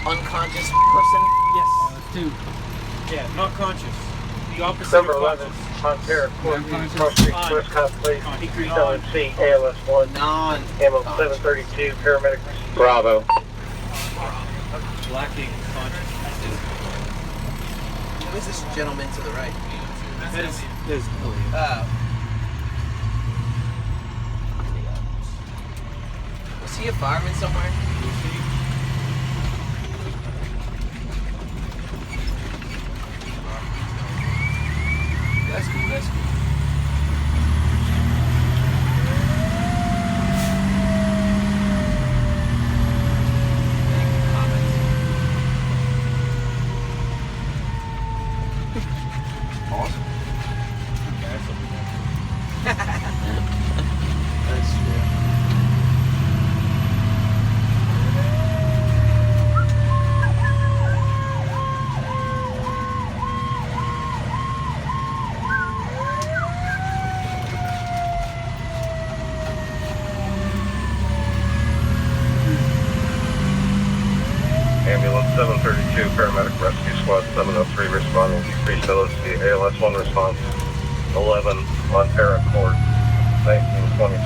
unconscious person? Yes. Two. Yeah, not conscious. The opposite Number of 11, conscious. Montero, Court, Unconscious. Cross Street, West Cop Place, C, ALS 1, Non. ammo 732, paramedic. Bravo. Lacking consciousness. Who is this gentleman to the right? That is Elliot. Was he a fireman somewhere? That's cool, that's cool. Awesome. That's true. Ambulance 732, paramedic rescue squad 703 responding. Increased LOC, ALS 1 response. 11, Montero Court, 1922.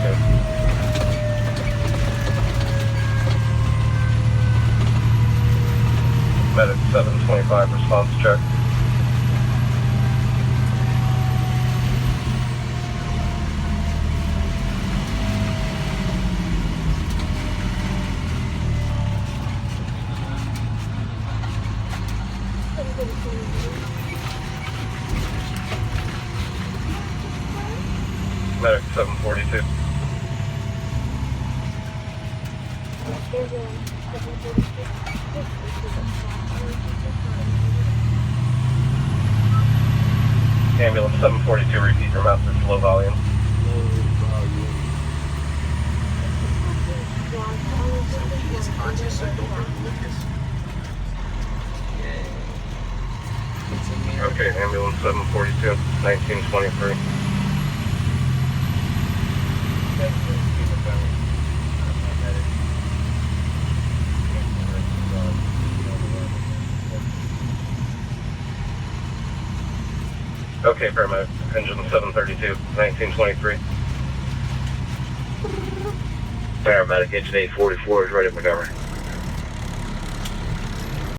Medic 725, response check. Medic 742. Ambulance 742, repeat your message, low volume. So he is conscious, so don't remove this. It's in here. Okay, ambulance 742, 1923. Okay, paramedic, engine 732, 1923. Paramedic engine 844 is ready for recovery.